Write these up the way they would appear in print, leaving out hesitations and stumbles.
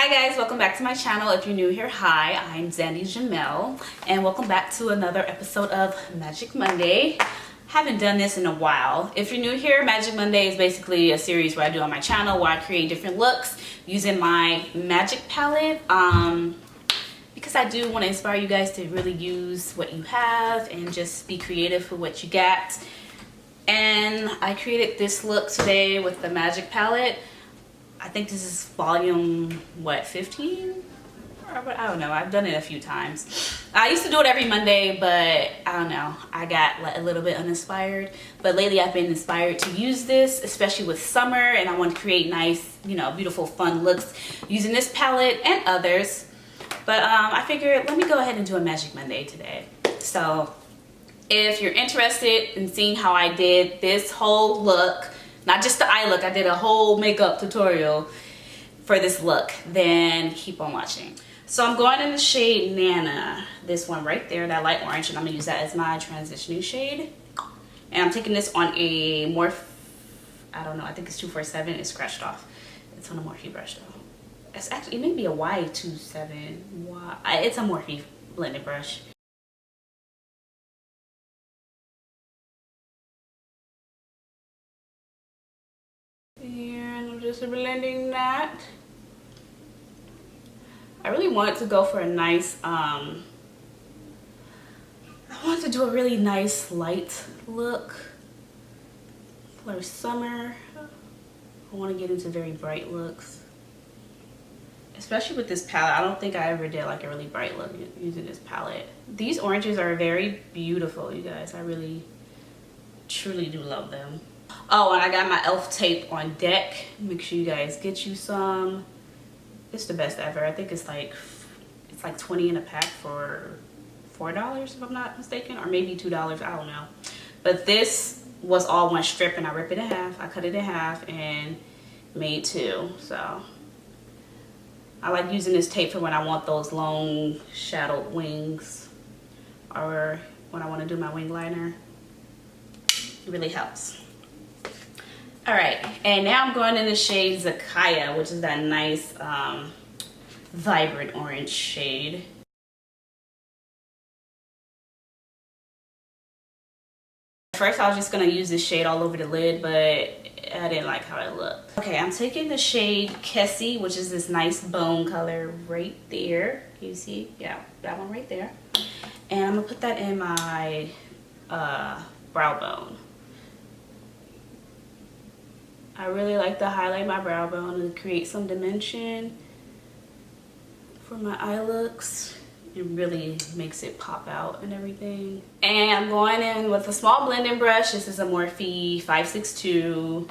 Hi guys, welcome back to my channel. If you're new here, hi, I'm Zandy Jamel, and welcome back to another episode of Magic Monday. Haven't done this in a while. If you're new here, Magic Monday is basically a series where I do on my channel where I create different looks using my magic palette. Because I do want to inspire you guys to really use what you have and just be creative with what you got. And I created this look today with the magic palette. I think this is volume, what, 15? I don't know. I've done it a few times. I used to do it every Monday, but I don't know. I got a little bit uninspired. But lately I've been inspired to use this, especially with summer, and I want to create nice, beautiful, fun looks using this palette and others. But I figured, let me go ahead and do a Magic Monday today. So if you're interested in seeing how I did this whole look, not just the eye look, I did a whole makeup tutorial for this look, then keep on watching. So I'm going in the shade Nana, this one right there, that light orange, and I'm gonna use that as my transitioning shade. And I'm taking this on a Morphe, I don't know, I think it's 247, it's scratched off. It's on a Morphe brush though. It's actually, it may be a Y27, it's a Morphe blended brush. And I'm just blending that. I really want to go for a nice, I want to do a really nice light look for summer. I want to get into very bright looks. Especially with this palette. I don't think I ever did like a really bright look using this palette. These oranges are very beautiful, you guys. I really, truly do love them. Oh, and I got my e.l.f. tape on deck. Make sure you guys get you some. It's the best ever. I think it's like 20 in a pack for $4 if I'm not mistaken, or maybe $2, I don't know. But this was all one strip and I ripped it in half. I cut it in half and made two. So I like using this tape for when I want those long shadowed wings or when I want to do my wing liner. It really helps. All right, and now I'm going in the shade Zakaya, which is that nice vibrant orange shade. First, I was just gonna use this shade all over the lid, but I didn't like how it looked. Okay, I'm taking the shade Kessie, which is this nice bone color right there. Can you see? Yeah, that one right there. And I'm gonna put that in my brow bone. I really like to highlight my brow bone and create some dimension for my eye looks. It really makes it pop out and everything. And I'm going in with a small blending brush. This is a Morphe 562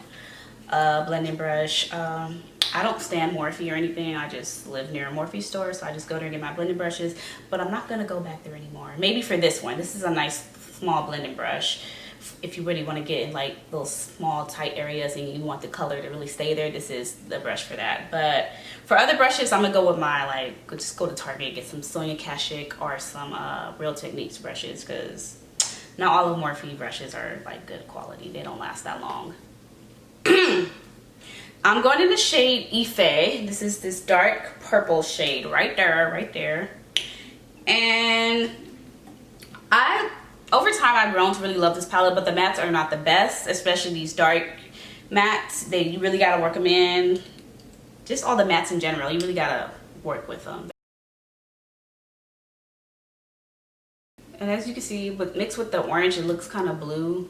blending brush. I don't stand Morphe or anything. I just live near a Morphe store, so I just go there and get my blending brushes. But I'm not gonna go back there anymore. Maybe for this one. This is a nice small blending brush. If you really want to get in like those small tight areas and you want the color to really stay there, this is the brush for that. But for other brushes, I'm gonna go with my just go to Target, get some Sonia Kashuk or some Real Techniques brushes, because not all of Morphe brushes are like good quality. They don't last that long. I'm going in the shade Ife. This is this dark purple shade right there. And over time, I've grown to really love this palette, but the mattes are not the best, especially these dark mattes. You really gotta work them in. Just all the mattes in general, you really gotta work with them. And as you can see, mixed with the orange, it looks kind of blue.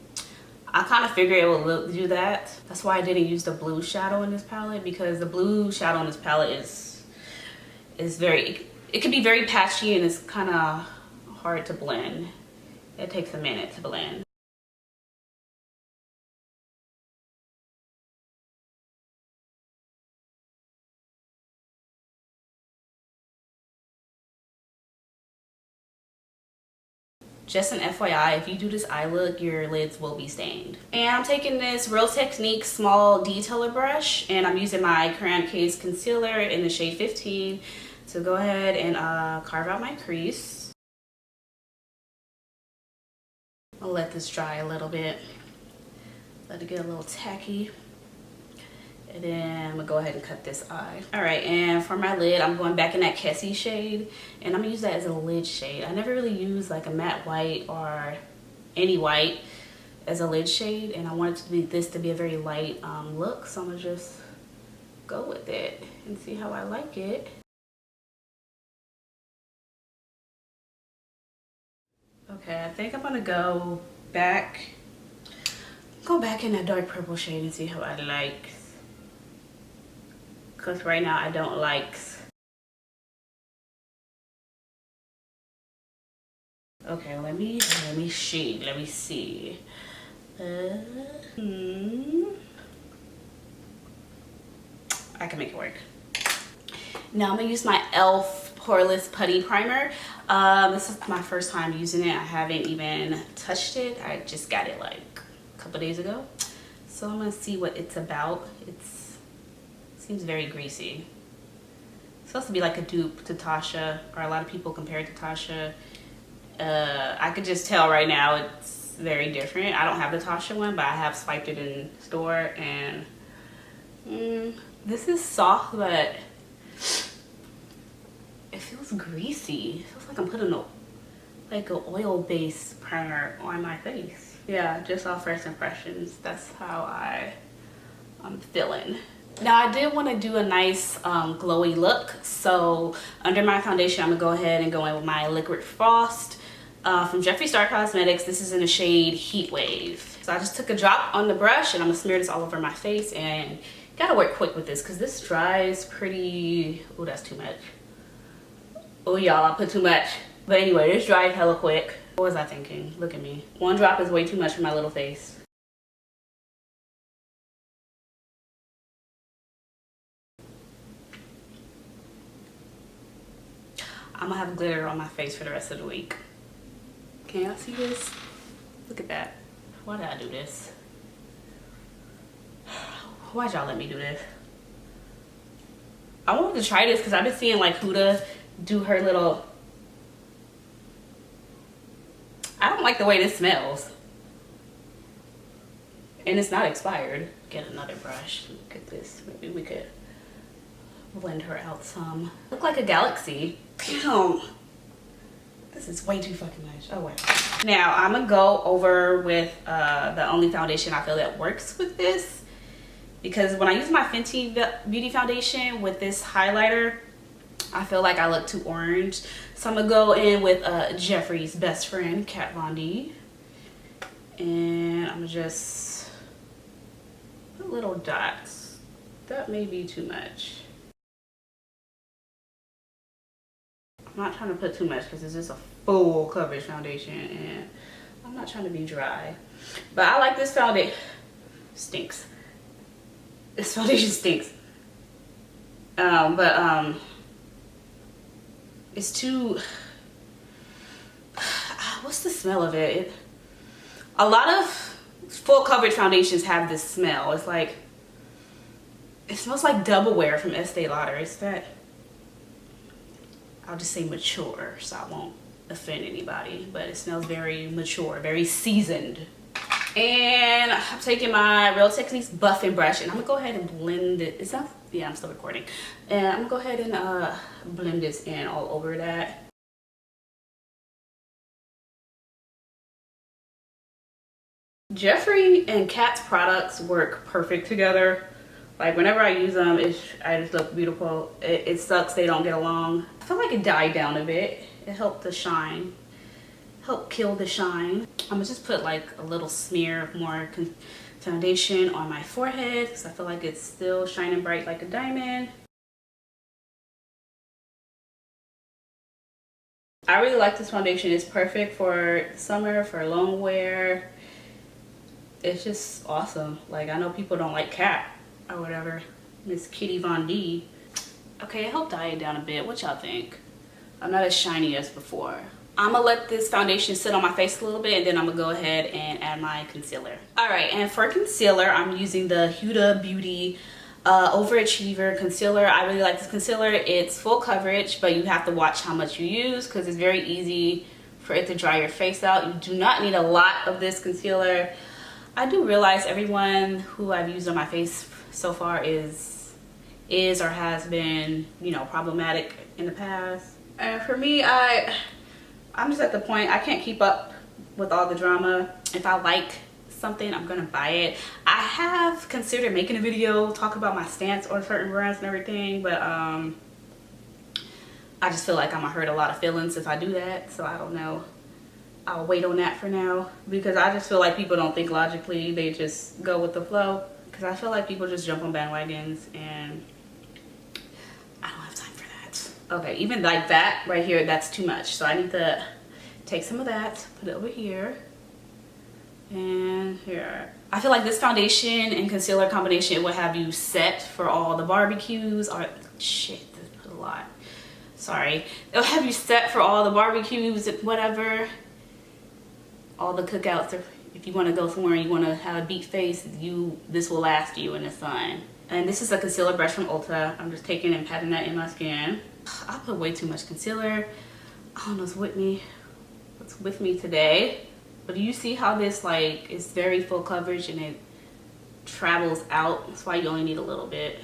I kind of figured it would do that. That's why I didn't use the blue shadow in this palette, because the blue shadow in this palette is very, it can be very patchy and it's kind of hard to blend. It takes a minute to blend. Just an FYI, if you do this eye look, your lids will be stained. And I'm taking this Real Techniques small detailer brush, and I'm using my Crayon Case concealer in the shade 15 to go ahead and carve out my crease. I'll let this dry a little bit. Let it get a little tacky. And then I'm gonna go ahead and cut this eye. All right, and for my lid, I'm going back in that Kessie shade, and I'm gonna use that as a lid shade. I never really use like a matte white or any white as a lid shade, and I want it to be this to be a very light look, so I'm gonna just go with it and see how I like it. Okay, I think I'm gonna go back in that dark purple shade and see how I like. Because right now I don't like. Okay, let me see. I can make it work. Now I'm gonna use my e.l.f. Poreless Putty Primer. This is my first time using it. I haven't even touched it. I just got it like a couple days ago. So I'm gonna see what it's about. It seems very greasy. It's supposed to be like a dupe to Tasha, or a lot of people compare it to Tasha. I could just tell right now it's very different. I don't have the Tasha one, but I have swiped it in store, and this is soft, but it feels greasy. It feels like I'm putting like an oil-based primer on my face. Yeah, just off first impressions, that's how I'm feeling. Now I did want to do a nice glowy look, so under my foundation I'm gonna go ahead and go in with my Liquid Frost from Jeffree Star Cosmetics. This is in the shade Heat Wave. So I just took a drop on the brush and I'm gonna smear this all over my face, and gotta work quick with this because this dries pretty. Oh, that's too much. Oh y'all, I put too much. But anyway, this dried hella quick. What was I thinking? Look at me. One drop is way too much for my little face. I'm gonna have glitter on my face for the rest of the week. Can y'all see this? Look at that. Why did I do this? Why'd y'all let me do this? I wanted to try this because I've been seeing like Huda do her little. I don't like the way this smells. And it's not expired. Get another brush. Look at this. Maybe we could blend her out some. Look like a galaxy. Damn. This is way too fucking much. Oh, wait. Now, I'm going to go over with the only foundation I feel that works with this. Because when I use my Fenty Beauty foundation with this highlighter, I feel like I look too orange. So I'm going to go in with Jeffree's best friend, Kat Von D. And I'm going to just put little dots. That may be too much. I'm not trying to put too much because this is a full coverage foundation and I'm not trying to be dry. But I like this foundation. Stinks. This foundation stinks. It's too. What's the smell of it? A lot of full coverage foundations have this smell. It's like, it smells like Double Wear from Estee Lauder. It's that. I'll just say mature so I won't offend anybody, but it smells very mature, very seasoned. And I'm taking my Real Techniques buffing brush and I'm gonna go ahead and blend it. Is that? Yeah, I'm still recording. And I'm gonna go ahead and blend this in all over that. Jeffree and Kat's products work perfect together. Like whenever I use them, I just look beautiful. It sucks they don't get along. I feel like it died down a bit. It helped the shine. Help kill the shine. I'm gonna just put like a little smear of more foundation on my forehead because I feel like it's still shining bright like a diamond. I really like this foundation. It's perfect for summer, for long wear. It's just awesome. Like I know people don't like Kat or whatever, Miss Kitty Von D. Okay, it helped dye it down a bit. What y'all think? I'm not as shiny as before. I'm gonna let this foundation sit on my face a little bit and then I'm gonna go ahead and add my concealer. All right, and for concealer, I'm using the Huda Beauty Overachiever concealer. I really like this concealer. It's full coverage, but you have to watch how much you use because it's very easy for it to dry your face out. You do not need a lot of this concealer. I do realize everyone who I've used on my face so far is or has been, you know, problematic in the past. And for me, I'm just at the point I can't keep up with all the drama. If I like something, I'm gonna buy it. I have considered making a video talk about my stance on certain brands and everything, but I just feel like I'm gonna hurt a lot of feelings if I do that, so I don't know. I'll wait on that for now, because I just feel like people don't think logically, they just go with the flow, because I feel like people just jump on bandwagons and I don't have time for that. Okay, even like that right here, that's too much, so I need to take some of that, put it over here and here. I feel like this foundation and concealer combination will have you set for all the barbecues, or shit, this is a lot, sorry. It'll have you set for all the barbecues, whatever, all the cookouts. If you want to go somewhere and you want to have a beat face, this will last you in the sun. And this is a concealer brush from Ulta. I'm just taking and patting that in my skin. I put way too much concealer. I don't know what's with me today. But do you see how this, like, is very full coverage and it travels out? That's why you only need a little bit.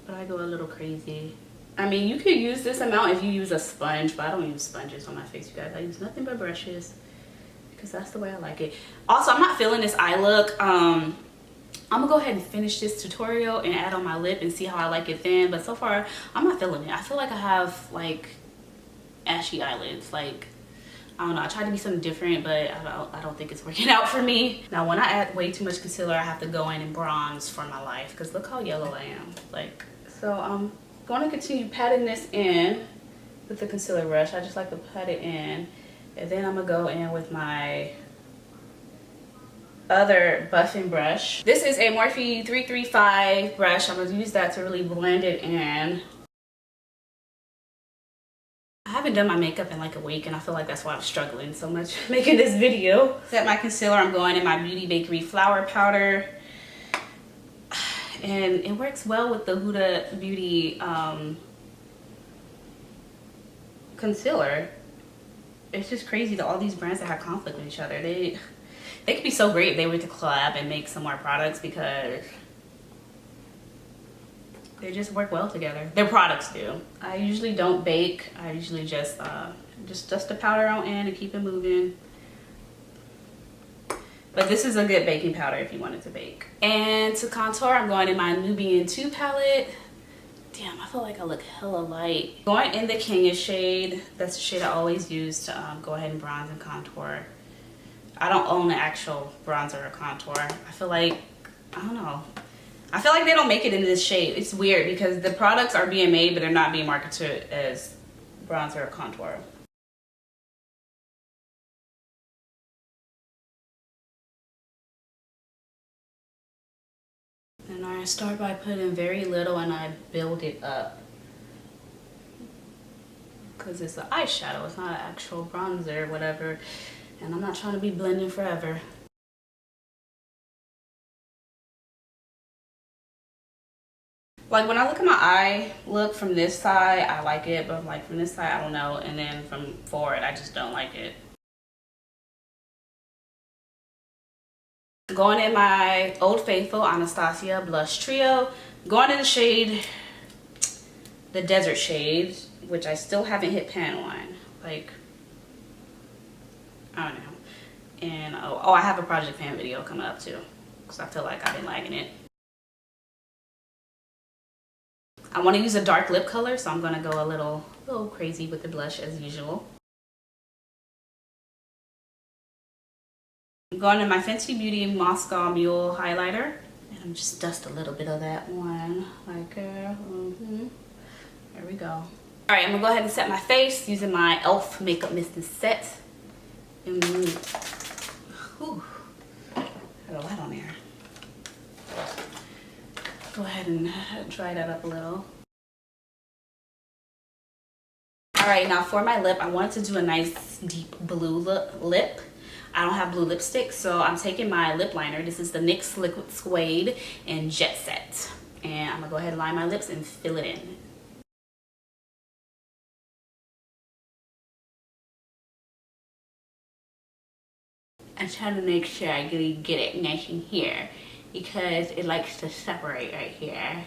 But I go a little crazy. I mean, you could use this amount if you use a sponge, but I don't use sponges on my face, you guys. I use nothing but brushes because that's the way I like it. Also, I'm not feeling this eye look. I'm gonna go ahead and finish this tutorial and add on my lip and see how I like it then. But so far, I'm not feeling it. I feel like I have, like, ashy eyelids. Like, I don't know, I tried to be something different, but I don't think it's working out for me. Now, when I add way too much concealer, I have to go in and bronze for my life, because look how yellow I am. Like, so I'm going to continue patting this in with the concealer brush. I just like to pat it in, and then I'm gonna go in with my other buffing brush. This is a Morphe 335 brush. I'm gonna use that to really blend it in. I haven't done my makeup in like a week, and I feel like that's why I'm struggling so much making this video. Set my concealer, I'm going in my Beauty Bakery Flour Powder. And it works well with the Huda Beauty concealer. It's just crazy that all these brands that have conflict with each other, they could be so great if they were to collab and make some more products, because they just work well together. Their products do. I usually don't bake. I usually just dust the powder on in and keep it moving. But this is a good baking powder if you wanted to bake. And to contour, I'm going in my Nubian 2 palette. Damn, I feel like I look hella light. Going in the Kenya shade. That's the shade I always use to go ahead and bronze and contour. I don't own the actual bronzer or contour. I feel like, I don't know. I feel like they don't make it in this shade. It's weird because the products are being made, but they're not being marketed as bronzer or contour. And I start by putting very little and I build it up. Because it's an eyeshadow, it's not an actual bronzer or whatever. And I'm not trying to be blending forever. Like when I look at my eye look from this side, I like it, but like from this side, I don't know. And then from forward, I just don't like it. Going in my Old Faithful Anastasia Blush Trio. Going in the shade, the Desert shade, which I still haven't hit pan on. Like, I don't know. And oh, I have a Project Pan video coming up too, because I feel like I've been lagging it. I want to use a dark lip color, so I'm going to go a little crazy with the blush as usual. I'm going to my Fenty Beauty Moscow Mule highlighter, and I'm just dust a little bit of that one, like there we go. All right, I'm gonna go ahead and set my face using my e.l.f. Makeup Mist and Set. And whew, got a lot on there. Go ahead and dry that up a little. All right, now for my lip, I wanted to do a nice deep blue lip. I don't have blue lipstick, so I'm taking my lip liner. This is the NYX Liquid Suede in Jet Set. And I'm gonna go ahead and line my lips and fill it in. I'm trying to make sure I really get it nice in here. because it likes to separate right here.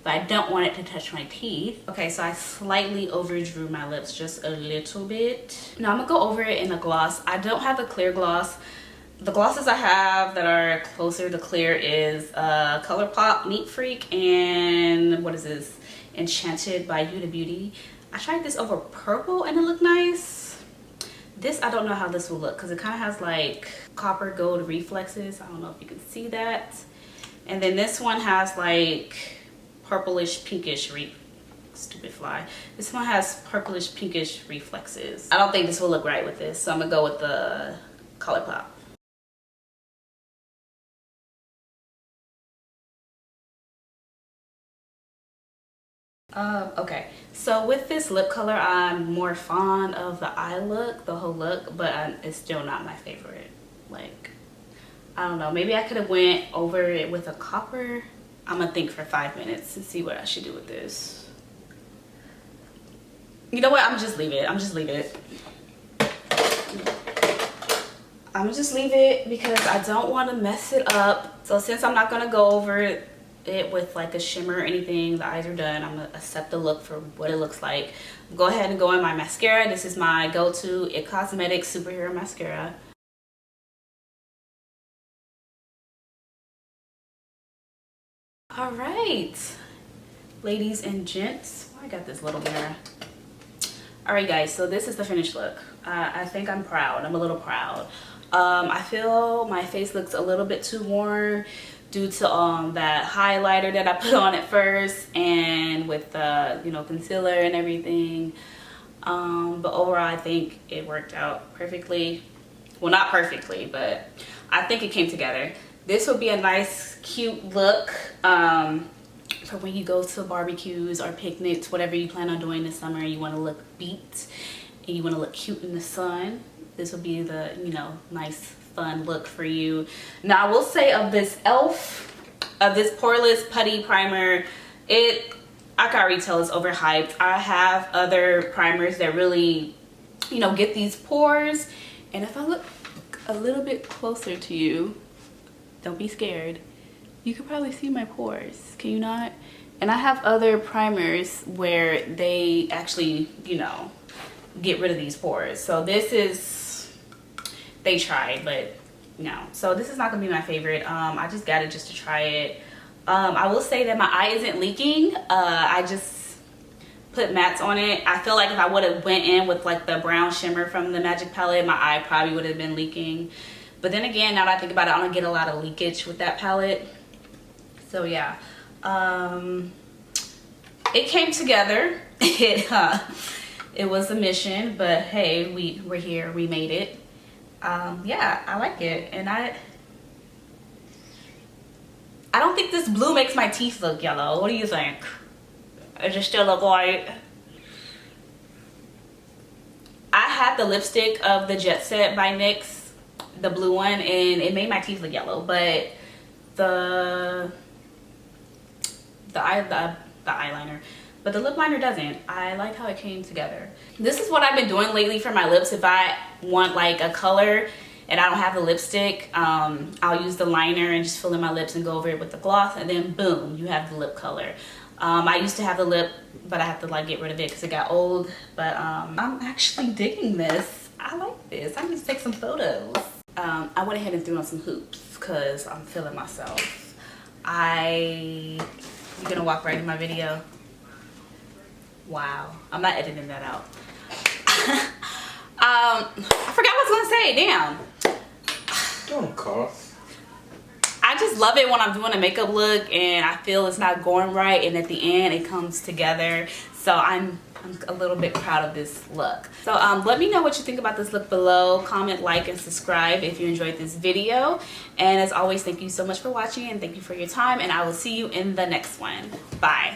But I don't want it to touch my teeth. Okay, so I slightly overdrew my lips just a little bit. Now I'm gonna go over it in a gloss. I don't have a clear gloss. The glosses I have that are closer to clear is ColourPop Neat Freak and what is this? Enchanted by Huda Beauty. I tried this over purple and it looked nice. This, I don't know how this will look because it kind of has like copper gold reflexes. I don't know if you can see that. And then this one has like purplish pinkish stupid fly. This one has purplish pinkish reflexes. I don't think this will look right with this, so I'm gonna go with the ColourPop. Okay, so with this lip color, I'm more fond of the eye look, the whole look, but it's still not my favorite. Like, I don't know, maybe I could have went over it with a copper. I'm gonna think for 5 minutes and see what I should do with this. You know what, I'm just leave it. I'm just leave it. I'm gonna just leave it because I don't want to mess it up. So since I'm not gonna go over it with like a shimmer or anything, the eyes are done, I'm gonna accept the look for what it looks like. Go ahead and go in my mascara. This is my go-to IT Cosmetics Superhero Mascara. All right, ladies and gents, I got this little mirror. All right guys, so this is the finished look. I think I'm proud. I'm a little proud. I feel my face looks a little bit too worn due to that highlighter that I put on at first, and with the concealer and everything. But overall, I think it worked out perfectly. Well, not perfectly, but I think it came together. This would be a nice, cute look for when you go to barbecues or picnics, whatever you plan on doing this summer. You want to look beat and you want to look cute in the sun. This will be the nice, fun look for you. Now I will say of this this Poreless Putty Primer, I can already tell it's overhyped. I have other primers that really get these pores, and if I look a little bit closer to you, don't be scared, you could probably see my pores, can you not? And I have other primers where they actually get rid of these pores. So this is, they tried, but no. So this is not gonna be my favorite. I just got it just to try it. I will say that my eye isn't leaking. I just put mattes on it. I feel like if I would have went in with like the brown shimmer from the Magic palette, my eye probably would have been leaking. But then again, now that I think about it, I don't get a lot of leakage with that palette. So yeah, it came together. It was a mission, but hey, we're here, we made it. Yeah, I like it, and I don't think this blue makes my teeth look yellow. What do you think? Does it still look white? I had the lipstick of the Jet Set by NYX, the blue one, and it made my teeth look yellow, but the eyeliner, but the lip liner doesn't. I like how it came together. This is what I've been doing lately for my lips. If I want like a color and I don't have the lipstick, I'll use the liner and just fill in my lips and go over it with the gloss, and then boom, you have the lip color. I used to have the lip, but I have to like get rid of it because it got old. But I'm actually digging this. I like this. I need to take some photos. I went ahead and threw on some hoops because I'm feeling myself. You gonna walk right in my video? Wow, I'm not editing that out. I forgot what I was gonna say, damn. Don't cough. I just love it when I'm doing a makeup look and I feel it's not going right, and at the end it comes together. So I'm a little bit proud of this look. So let me know what you think about this look below. Comment, like, and subscribe if you enjoyed this video. And as always, thank you so much for watching, and thank you for your time, and I will see you in the next one. Bye.